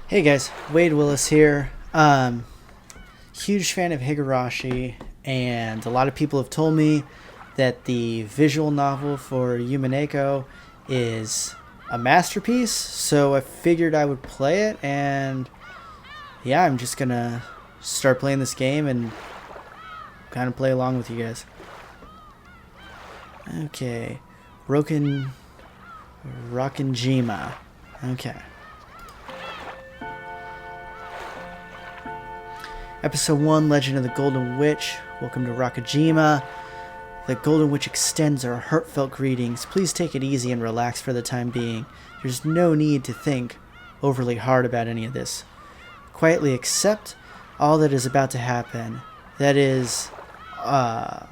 Hey guys, Wade Willis here. Huge fan of Higurashi, and a lot of people have told me that the visual novel for Umineko is a masterpiece, so I figured I would play it, and yeah, I'm just gonna start playing this game and kind of play along with you guys. Okay, Rockinjima. Okay. Episode 1, Legend of the Golden Witch. Welcome to Rakajima. The Golden Witch extends our heartfelt greetings. Please take it easy and relax for the time being. There's no need to think overly hard about any of this. Quietly accept all that is about to happen. That is all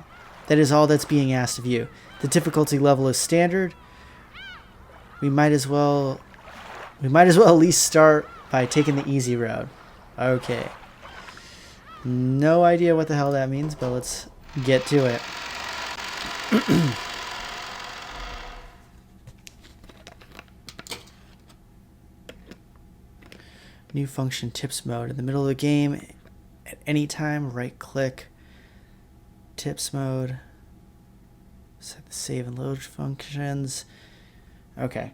that's being asked of you. The difficulty level is standard. We might as well at least start by taking the easy road. Okay. No idea what the hell that means, but let's get to it. New function, tips mode. In the middle of the game, at any time, right click, tips mode. Set the save and load functions. Okay.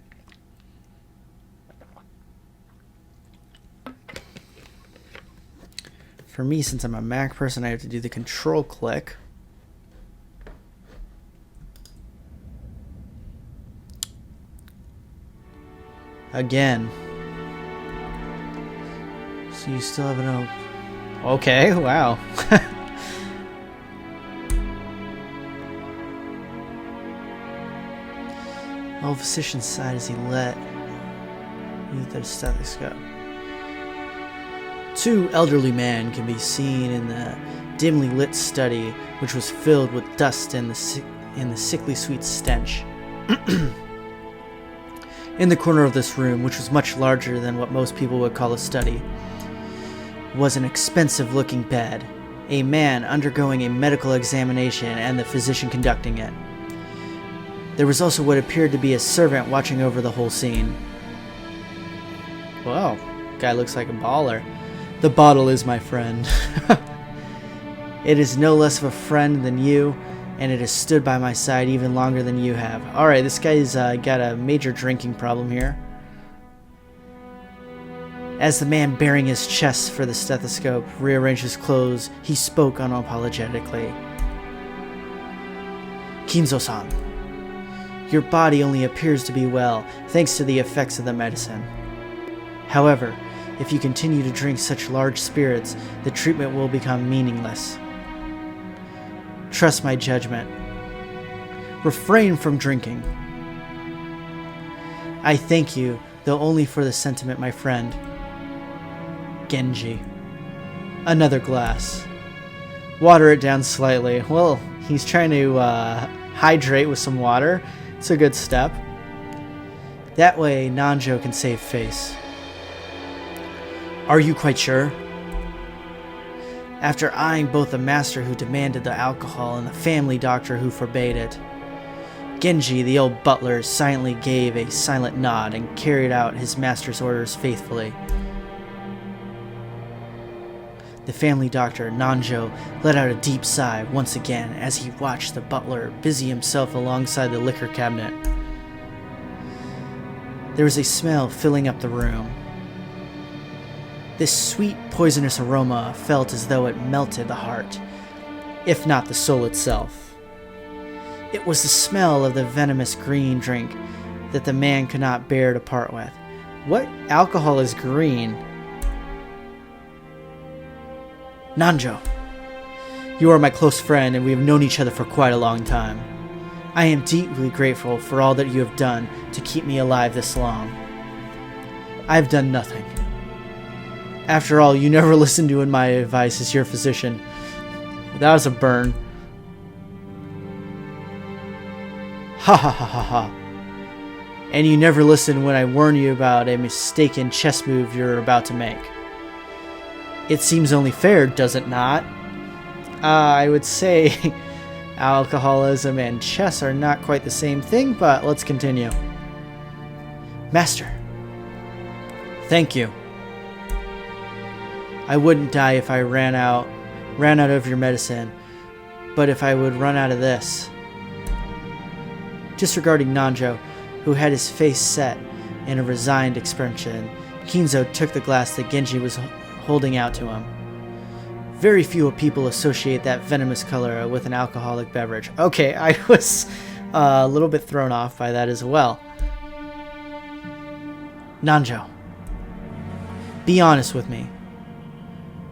For me, since I'm a Mac person, I have to do the control click. Again. So you still have an okay, wow. All physician sighed as he let move the stethoscope. Two elderly men can be seen in the dimly lit study, which was filled with dust and the sickly sweet stench. In the corner of this room, which was much larger than what most people would call a study, was an expensive-looking bed, a man undergoing a medical examination, and the physician conducting it. There was also what appeared to be a servant watching over the whole scene. Whoa, guy looks like a baller. The bottle is my friend. It is no less of a friend than you, and it has stood by my side even longer than you have. Alright, this guy's got a major drinking problem here. As the man baring his chest for the stethoscope rearranged his clothes, he spoke unapologetically. Kinzo-san, your body only appears to be well, thanks to the effects of the medicine. However, if you continue to drink such large spirits, the treatment will become meaningless. Trust my judgment. Refrain from drinking. I thank you, though only for the sentiment, my friend. Genji. Another glass. Water it down slightly. Well, he's trying to hydrate with some water. It's a good step. That way, Nanjo can save face. Are you quite sure? After eyeing both the master who demanded the alcohol and the family doctor who forbade it, Genji, the old butler, silently gave a silent nod and carried out his master's orders faithfully. The family doctor, Nanjo, let out a deep sigh once again as he watched the butler busy himself alongside the liquor cabinet. There was a smell filling up the room. This sweet, poisonous aroma felt as though it melted the heart, if not the soul itself. It was the smell of the venomous green drink that the man could not bear to part with. What alcohol is green? Nanjo, you are my close friend, and we have known each other for quite a long time. I am deeply grateful for all that you have done to keep me alive this long. I have done nothing. After all, you never listened to my advice as your physician. That was a burn. Ha ha ha ha ha. And you never listened when I warned you about a mistaken chess move you're about to make. It seems only fair, does it not? I would say alcoholism and chess are not quite the same thing, but let's continue. Master. Thank you. I wouldn't die if I ran out of your medicine, but if I would run out of this. Disregarding Nanjo, who had his face set in a resigned expression, Kinzo took the glass that Genji was holding out to him. Very few people associate that venomous color with an alcoholic beverage. Okay, I was a little bit thrown off by that as well. Nanjo, be honest with me.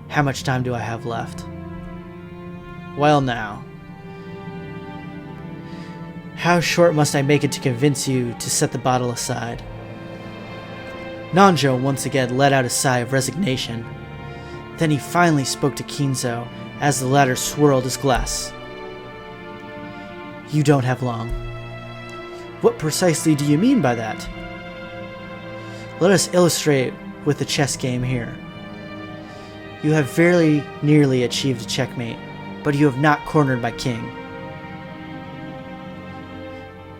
How much time do I have left? Well now. How short must I make it to convince you to set the bottle aside? Nanjo once again let out a sigh of resignation. Then he finally spoke to Kinzo as the latter swirled his glass. You don't have long. What precisely do you mean by that? Let us illustrate with the chess game here. You have very nearly achieved a checkmate, but you have not cornered my king.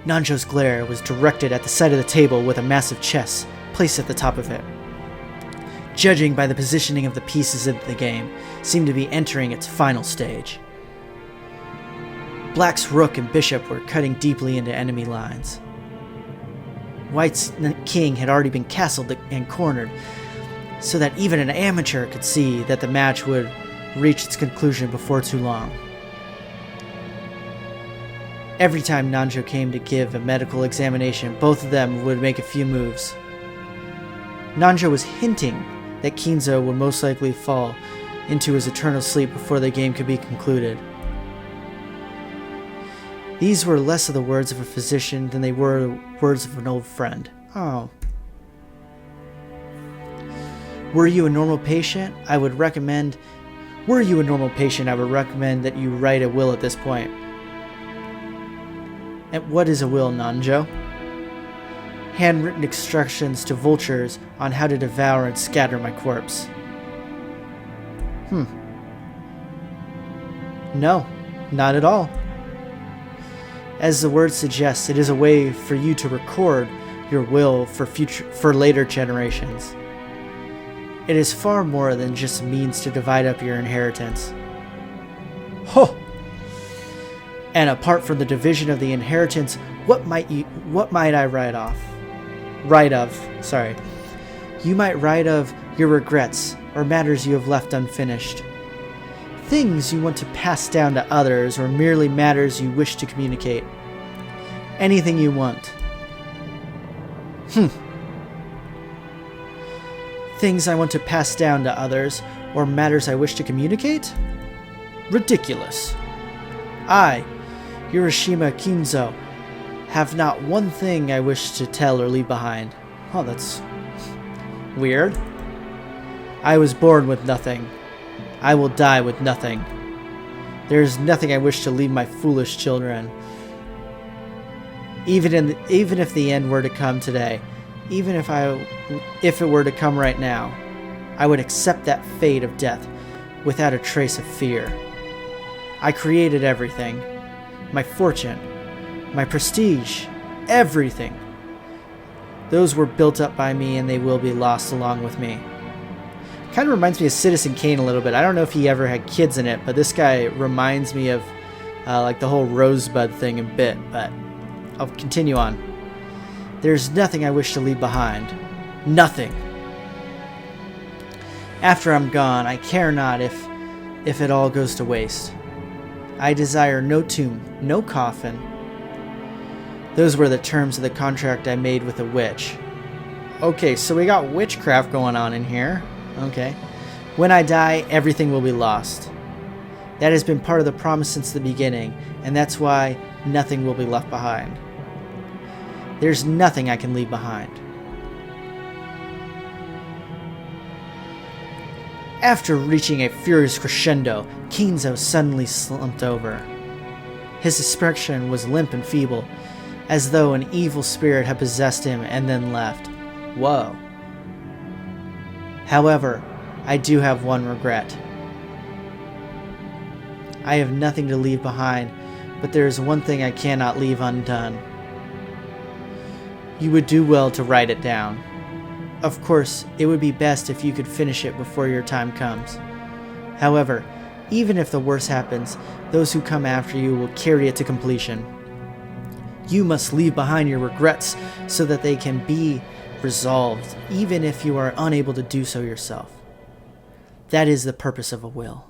Nanjo's glare was directed at the side of the table with a massive chess placed at the top of it. Judging by the positioning of the pieces of the game, seemed to be entering its final stage. Black's rook and bishop were cutting deeply into enemy lines. White's king had already been castled and cornered, so that even an amateur could see that the match would reach its conclusion before too long. Every time Nanjo came to give a medical examination, both of them would make a few moves. Nanjo was hinting that Kinzo would most likely fall into his eternal sleep before the game could be concluded. These were less of the words of a physician than they were the words of an old friend. Oh. Were you a normal patient, I would recommend that you write a will at this point. And what is a will, Nanjo? Handwritten instructions to vultures on how to devour and scatter my corpse. No, not at all. As the word suggests, it is a way for you to record your will for later generations. It is far more than just a means to divide up your inheritance. Ho! And apart from the division of the inheritance, what might I write of? You might write of your regrets or matters you have left unfinished. Things you want to pass down to others or merely matters you wish to communicate. Anything you want. Things I want to pass down to others or matters I wish to communicate? Ridiculous. I, Urashima Kinzo, have not one thing I wish to tell or leave behind. Oh, that's weird. I was born with nothing. I will die with nothing. There is nothing I wish to leave my foolish children. Even if the end were to come today, even if it were to come right now, I would accept that fate of death without a trace of fear. I created everything. My fortune, my prestige, everything. Those were built up by me and they will be lost along with me. Kind of reminds me of Citizen Kane a little bit. I don't know if he ever had kids in it, but this guy reminds me of like the whole Rosebud thing a bit, but I'll continue on. There's nothing I wish to leave behind. Nothing. After I'm gone, I care not if it all goes to waste. I desire no tomb, no coffin. Those were the terms of the contract I made with a witch. Okay, so we got witchcraft going on in here. Okay. When I die, everything will be lost. That has been part of the promise since the beginning, and that's why nothing will be left behind. There's nothing I can leave behind. After reaching a furious crescendo, Kinzo suddenly slumped over. His expression was limp and feeble, as though an evil spirit had possessed him and then left. Whoa. However, I do have one regret. I have nothing to leave behind, but there is one thing I cannot leave undone. You would do well to write it down. Of course, it would be best if you could finish it before your time comes. However, even if the worst happens, those who come after you will carry it to completion. You must leave behind your regrets so that they can be resolved, even if you are unable to do so yourself. That is the purpose of a will.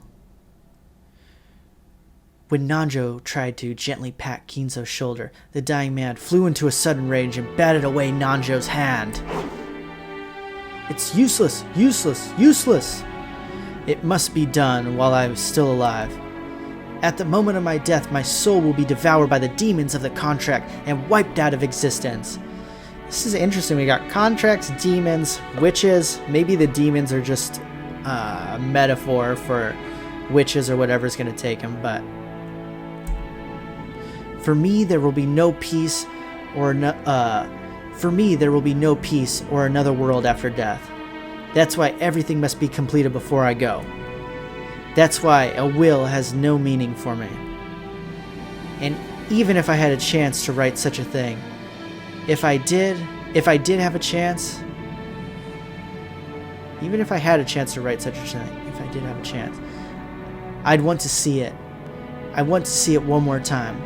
When Nanjo tried to gently pat Kinzo's shoulder, the dying man flew into a sudden rage and batted away Nanjo's hand. It's useless, useless, useless! It must be done while I am still alive. At the moment of my death, my soul will be devoured by the demons of the contract and wiped out of existence. This is interesting. We got contracts, demons, witches. Maybe the demons are just a metaphor for witches or whatever's going to take them, but for me there will be no peace or another world after death. That's why everything must be completed before I go. That's why a will has no meaning for me. And even if I had a chance to write such a thing, if I did have a chance, even if I had a chance to write such a thing, if I did have a chance, I'd want to see it. I want to see it one more time.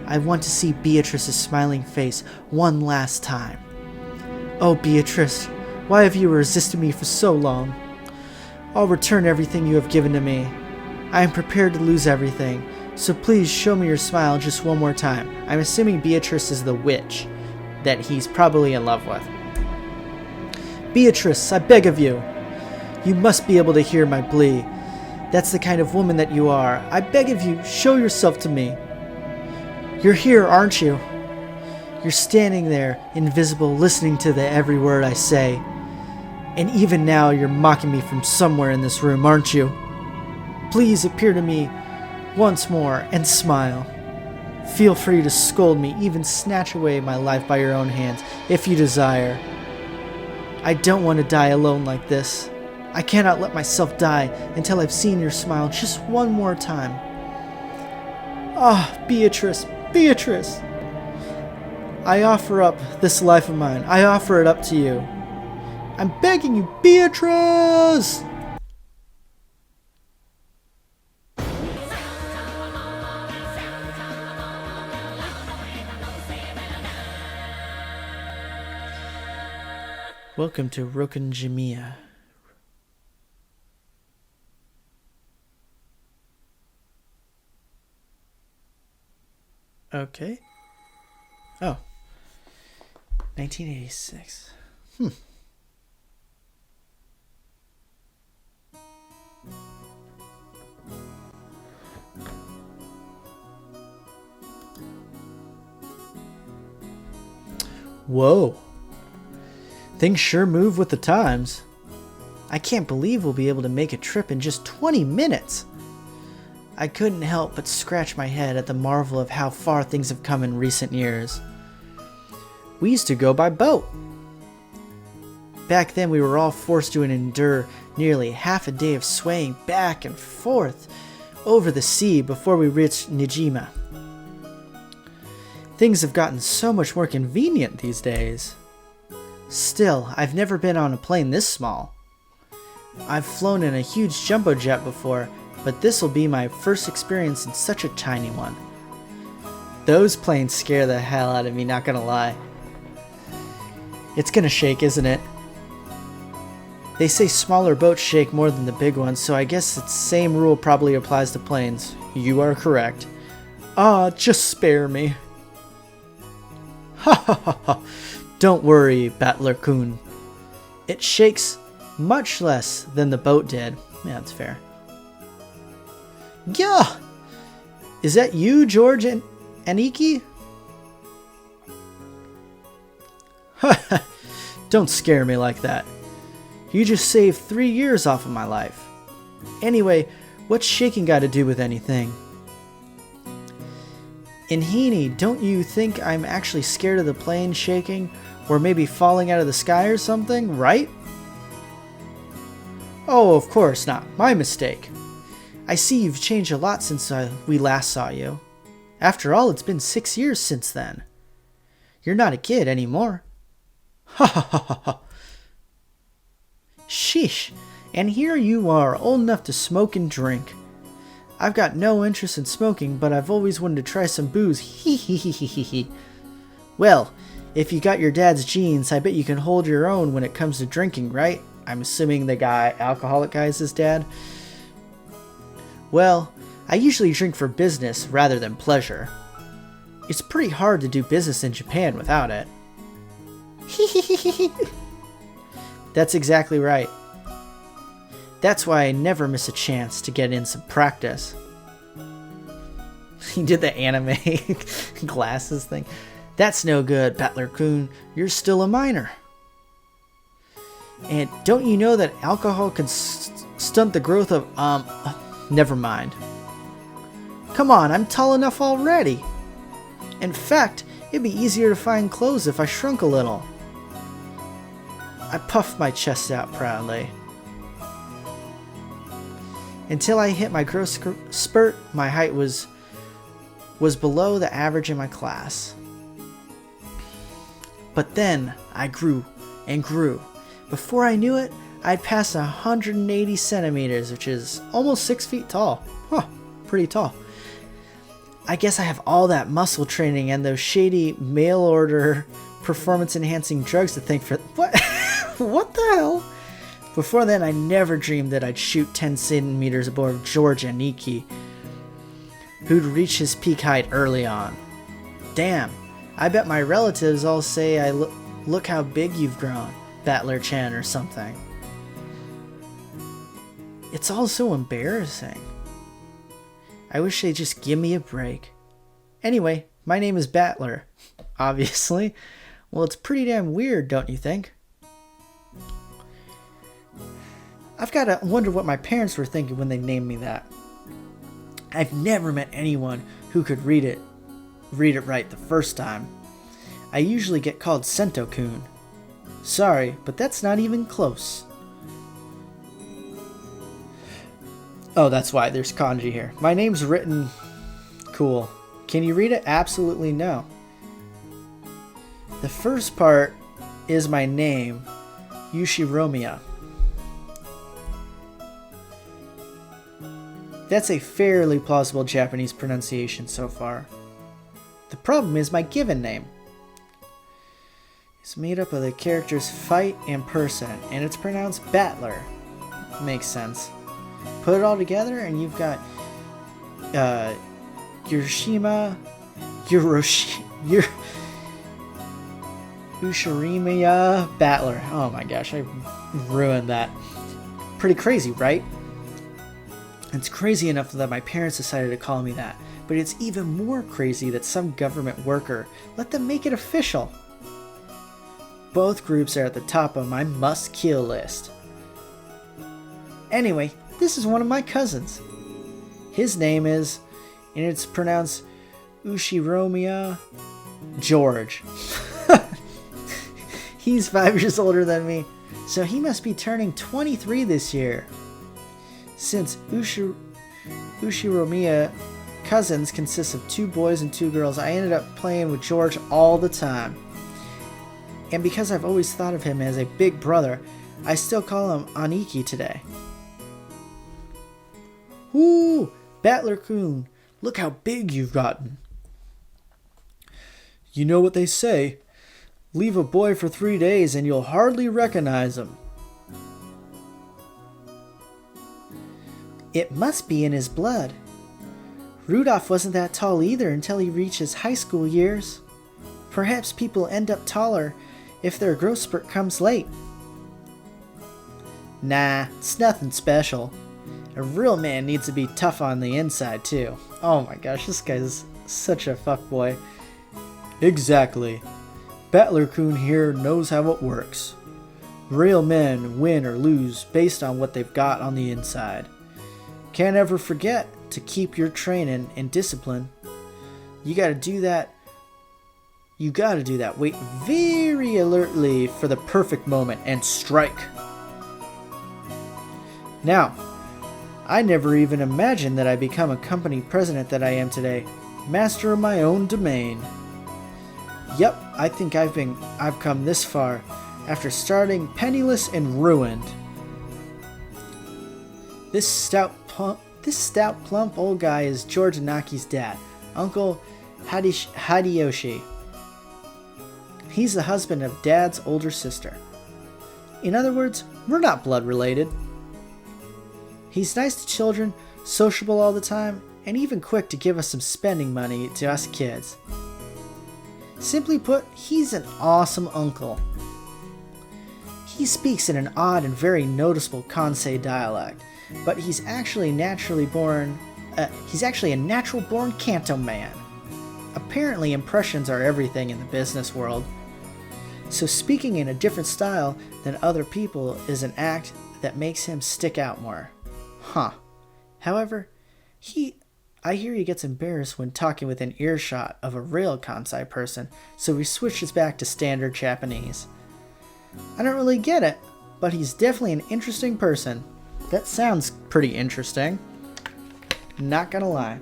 I want to see Beatrice's smiling face one last time. Oh, Beatrice, why have you resisted me for so long? I'll return everything you have given to me. I am prepared to lose everything, so please show me your smile just one more time. I'm assuming Beatrice is the witch that he's probably in love with. Beatrice, I beg of you. You must be able to hear my plea. That's the kind of woman that you are. I beg of you, show yourself to me. You're here, aren't you? You're standing there, invisible, listening to the every word I say. And even now, you're mocking me from somewhere in this room, aren't you? Please appear to me once more and smile. Feel free to scold me, even snatch away my life by your own hands, if you desire. I don't want to die alone like this. I cannot let myself die until I've seen your smile just one more time. Ah, Beatrice, Beatrice! I offer up this life of mine. I offer it up to you. I'm begging you, Beatrice! Welcome to Rokunjimiya. Okay. Oh. 1986. Whoa. Things sure move with the times. I can't believe we'll be able to make a trip in just 20 minutes. I couldn't help but scratch my head at the marvel of how far things have come in recent years. We used to go by boat. Back then we were all forced to endure nearly half a day of swaying back and forth over the sea before we reached Nijima. Things have gotten so much more convenient these days. Still, I've never been on a plane this small. I've flown in a huge jumbo jet before, but this will be my first experience in such a tiny one. Those planes scare the hell out of me, not gonna lie. It's gonna shake, isn't it? They say smaller boats shake more than the big ones, so I guess the same rule probably applies to planes. You are correct. Ah, just spare me. Ha ha ha ha. Don't worry, Battler-kun. It shakes much less than the boat did. Yeah, that's fair. Yeah! Is that you, George and Aniki? Don't scare me like that. You just saved 3 years off of my life. Anyway, what's shaking got to do with anything? Inhini, don't you think I'm actually scared of the plane shaking? Or maybe falling out of the sky or something, right? Oh, of course not. My mistake. I see you've changed a lot since we last saw you. After all, it's been 6 years since then. You're not a kid anymore. Ha ha ha ha ha. Sheesh. And here you are, old enough to smoke and drink. I've got no interest in smoking, but I've always wanted to try some booze. Hee hee hee hee hee hee. Well, if you got your dad's genes, I bet you can hold your own when it comes to drinking, right? I'm assuming the alcoholic guy is his dad. Well, I usually drink for business rather than pleasure. It's pretty hard to do business in Japan without it. That's exactly right. That's why I never miss a chance to get in some practice. He did the anime glasses thing. That's no good, Battler-kun. You're still a minor. And don't you know that alcohol can stunt the growth of, never mind. Come on, I'm tall enough already. In fact, it'd be easier to find clothes if I shrunk a little. I puffed my chest out proudly. Until I hit my growth spurt, my height was below the average in my class. But then I grew and grew. Before I knew it, I'd passed 180 centimeters, which is almost 6 feet tall. Huh, pretty tall. I guess I have all that muscle training and those shady mail-order performance-enhancing drugs to thank for... What? What the hell? Before then, I never dreamed that I'd shoot 10 centimeters above George Aniki, who'd reach his peak height early on. Damn, I bet my relatives all say look how big you've grown, Battler-chan or something. It's all so embarrassing. I wish they'd just give me a break. Anyway, my name is Battler, obviously. Well, it's pretty damn weird, don't you think? I've got to wonder what my parents were thinking when they named me that. I've never met anyone who could read it right the first time. I usually get called Sento-kun. Sorry, but that's not even close. Oh, that's why there's kanji here. My name's written... Cool. Can you read it? Absolutely no. The first part is my name, Yushiromiya. That's a fairly plausible Japanese pronunciation so far. The problem is my given name. It's made up of the characters fight and person, and it's pronounced Battler. Makes sense. Put it all together and you've got Ushirimiya Battler. Oh my gosh, I ruined that. Pretty crazy, right? It's crazy enough that my parents decided to call me that, but it's even more crazy that some government worker let them make it official. Both groups are at the top of my must-kill list. Anyway, this is one of my cousins. His name is, and it's pronounced Ushiromiya George. He's 5 years older than me, so he must be turning 23 this year. Since Ushiromiya cousins consists of 2 boys and 2 girls, I ended up playing with George all the time. And because I've always thought of him as a big brother, I still call him Aniki today. Ooh, Battler-kun, look how big you've gotten. You know what they say, leave a boy for 3 days and you'll hardly recognize him. It must be in his blood. Rudolph wasn't that tall either until he reached his high school years. Perhaps people end up taller if their growth spurt comes late. Nah, it's nothing special. A real man needs to be tough on the inside too. Oh my gosh, this guy's such a fuckboy. Exactly. Battler-kun here knows how it works. Real men win or lose based on what they've got on the inside. Can't ever forget to keep your training and discipline. You gotta do that. Wait very alertly for the perfect moment and strike. Now, I never even imagined that I'd become a company president that I am today. Master of my own domain. Yep, I think I've come this far after starting penniless and ruined. This stout, plump old guy is George Anaki's dad, Uncle Hideyoshi. He's the husband of Dad's older sister. In other words, we're not blood related. He's nice to children, sociable all the time, and even quick to give us some spending money to us kids. Simply put, he's an awesome uncle. He speaks in an odd and very noticeable Kansei dialect, but he's actually a natural born Kanto man. Apparently impressions are everything in the business world, so speaking in a different style than other people is an act that makes him stick out more. However, I hear he gets embarrassed when talking within earshot of a real Kansai person, so he switches back to standard Japanese. I don't really get it, but he's definitely an interesting person. That sounds pretty interesting. Not gonna lie.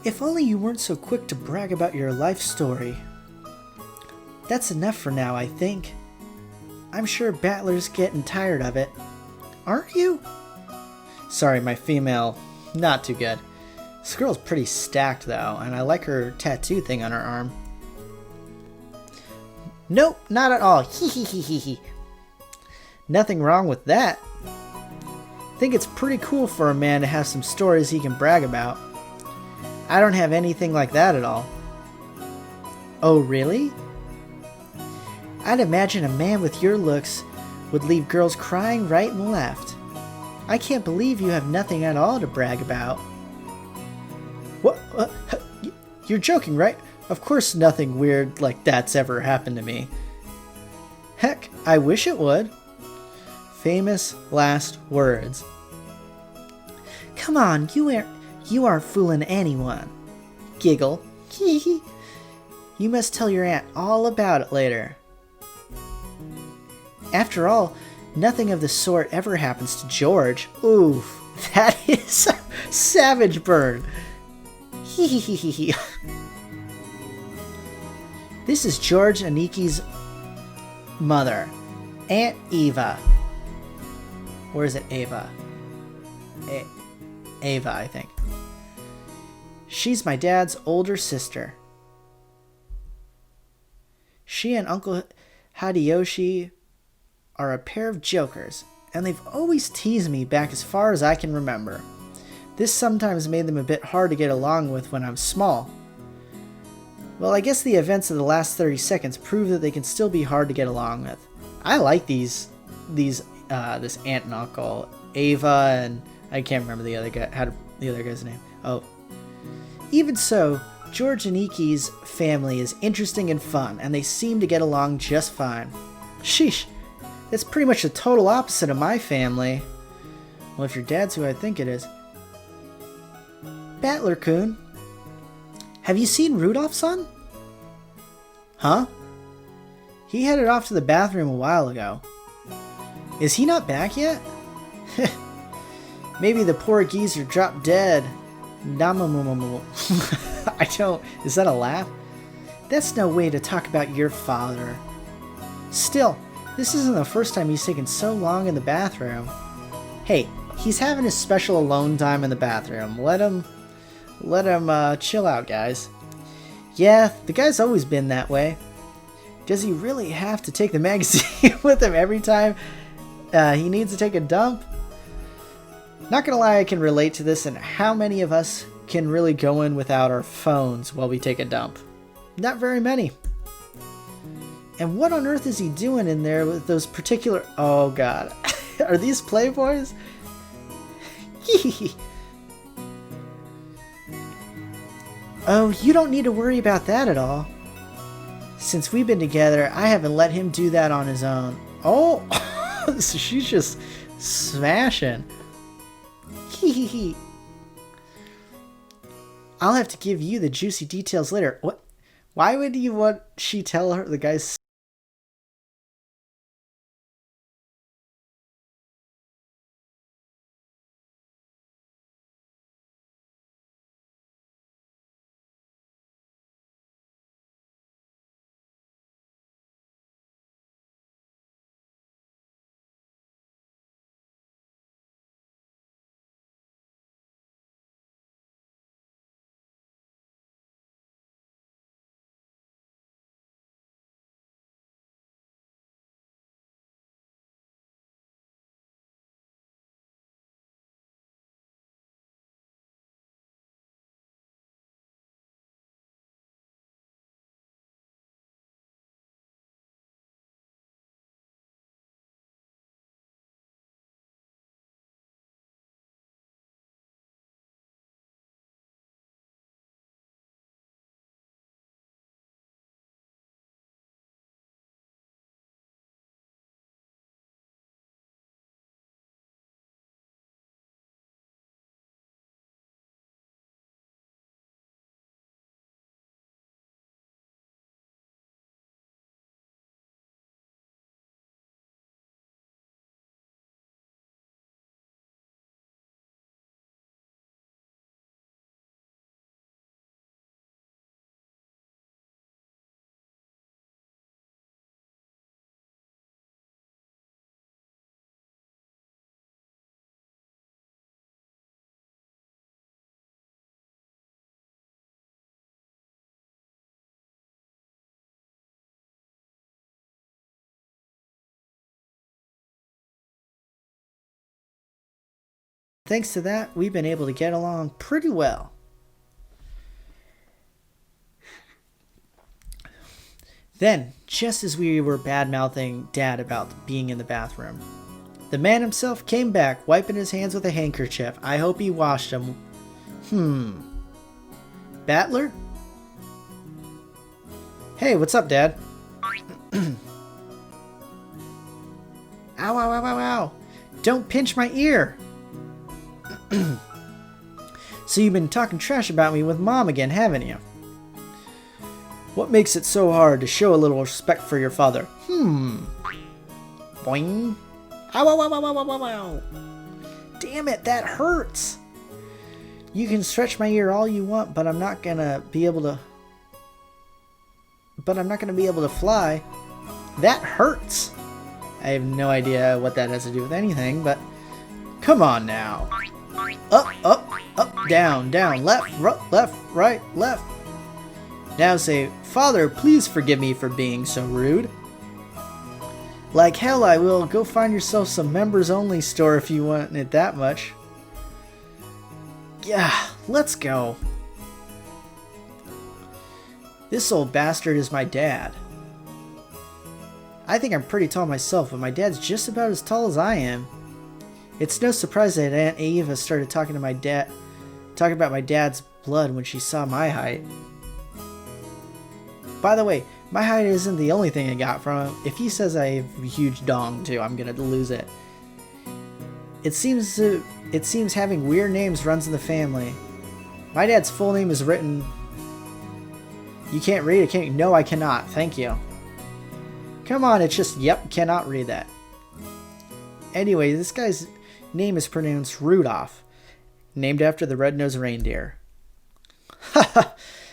If only you weren't so quick to brag about your life story. That's enough for now, I think. I'm sure Battler's getting tired of it. Aren't you? Sorry, my female, not too good. This girl's pretty stacked though, and I like her tattoo thing on her arm. Nope, not at all. Hee. Nothing wrong with that. I think it's pretty cool for a man to have some stories he can brag about. I don't have anything like that at all. Oh, really? I'd imagine a man with your looks would leave girls crying right and left. I can't believe you have nothing at all to brag about. What? You're joking, right? Of course nothing weird like that's ever happened to me. Heck, I wish it would. Famous last words. Come on, you aren't fooling anyone. Giggle. You must tell your aunt all about it later. After all, nothing of the sort ever happens to George. Oof, that is a savage burn. This is George Aniki's mother, Aunt Eva. Or is it Ava? Ava, I think. She's my dad's older sister. She and Uncle Hideyoshi are a pair of jokers, and they've always teased me back as far as I can remember. This sometimes made them a bit hard to get along with when I'm small. Well, I guess the events of the last 30 seconds prove that they can still be hard to get along with. I like this aunt and uncle, Ava, and I can't remember the other guy's name. Oh. Even so, George Aniki's family is interesting and fun, and they seem to get along just fine. Sheesh, that's pretty much the total opposite of my family. Well, if your dad's who I think it is. Battler-kun, have you seen Rudolph-san? Huh? He headed off to the bathroom a while ago. Is he not back yet? Maybe the poor geezer dropped dead. I don't... Is that a laugh? That's no way to talk about your father. Still, this isn't the first time he's taken so long in the bathroom. Hey, he's having his special alone time in the bathroom. Let him chill out, guys. Yeah, the guy's always been that way. Does he really have to take the magazine with him every time he needs to take a dump? Not gonna lie, I can relate to this, and how many of us can really go in without our phones while we take a dump? Not very many. And what on earth is he doing in there with those particular... Oh god. Are these Playboys? Oh, you don't need to worry about that at all. Since we've been together, I haven't let him do that on his own. Oh! So she's just smashing. I'll have to give you the juicy details later. What? Why would you want she tell her the guy's Thanks to that, we've been able to get along pretty well. Then, just as we were bad-mouthing Dad about being in the bathroom, the man himself came back, wiping his hands with a handkerchief. I hope he washed them. Battler? Hey, what's up, Dad? Ow, ow, ow, ow, ow. Don't pinch my ear. So you've been talking trash about me with Mom again, haven't you? What makes it so hard to show a little respect for your father? Boing. Ow, ow, ow, ow, ow, ow, ow. Damn it, that hurts. You can stretch my ear all you want, but I'm not gonna be able to... fly. That hurts. I have no idea what that has to do with anything, but... Come on now. Up, up, up, down, down, left, right, left. Now say, Father, please forgive me for being so rude. Like hell I will. Go find yourself some members-only store if you want it that much. Yeah, let's go. This old bastard is my dad. I think I'm pretty tall myself, but my dad's just about as tall as I am. It's no surprise that Aunt Eva started talking about my dad's blood when she saw my height. By the way, my height isn't the only thing I got from him. If he says I have a huge dong too, I'm gonna lose it. It seems having weird names runs in the family. My dad's full name is written... You can't read it, can you? No, I cannot. Thank you. Come on, it's just, yep, cannot read that. Anyway, this guy's name is pronounced Rudolph, named after the red-nosed reindeer. Haha,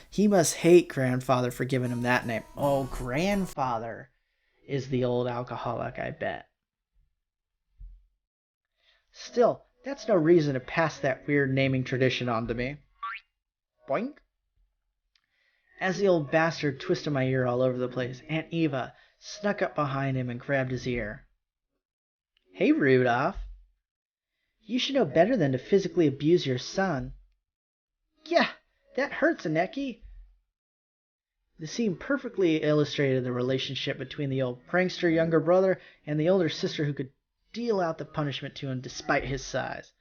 he must hate Grandfather for giving him that name. Oh, Grandfather is the old alcoholic, I bet. Still, that's no reason to pass that weird naming tradition on to me. Boink. As the old bastard twisted my ear all over the place, Aunt Eva snuck up behind him and grabbed his ear. Hey, Rudolph. You should know better than to physically abuse your son. Yeah, that hurts, Aneki. The scene perfectly illustrated the relationship between the old prankster younger brother and the older sister who could deal out the punishment to him despite his size.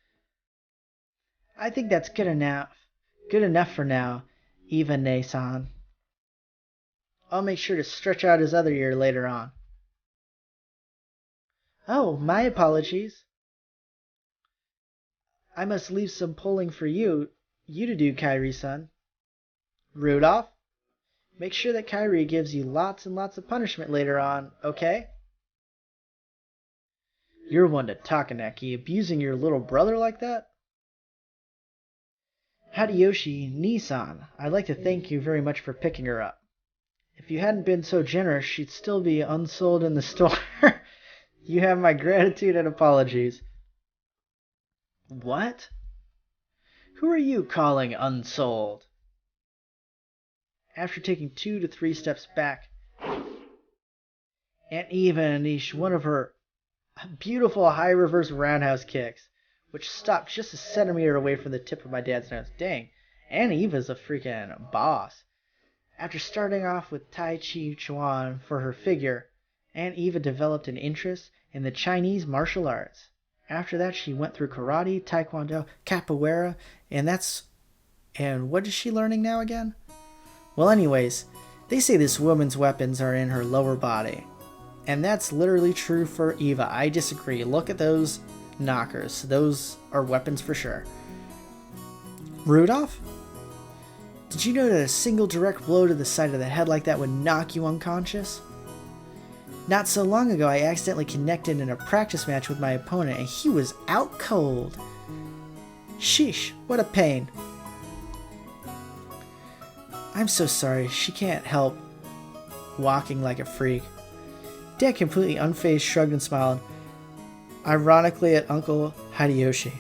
I think that's good enough. Good enough for now, Eva-ne-san. I'll make sure to stretch out his other ear later on. Oh, my apologies. I must leave some pulling for you to do, Kairi-san. Rudolph, make sure that Kairi gives you lots and lots of punishment later on, okay? You're one to talk, Aneki, abusing your little brother like that? Hideyoshi, Nisan, I'd like to thank you very much for picking her up. If you hadn't been so generous, she'd still be unsold in the store. You have my gratitude and apologies. What? Who are you calling unsold? After taking 2 to 3 steps back, Aunt Eva unleashed one of her beautiful high reverse roundhouse kicks, which stopped just a centimeter away from the tip of my dad's nose. Dang, Aunt Eva's a freaking boss. After starting off with Tai Chi Chuan for her figure, Aunt Eva developed an interest in the Chinese martial arts. After that, she went through karate, taekwondo, capoeira, and what is she learning now again? Well, anyways, they say this woman's weapons are in her lower body. And that's literally true for Eva. I disagree. Look at those knockers. Those are weapons for sure. Rudolph? Did you know that a single direct blow to the side of the head like that would knock you unconscious? Not so long ago, I accidentally connected in a practice match with my opponent, and he was out cold. Sheesh, what a pain. I'm so sorry, she can't help walking like a freak. Dad completely unfazed shrugged and smiled, ironically at Uncle Hideyoshi.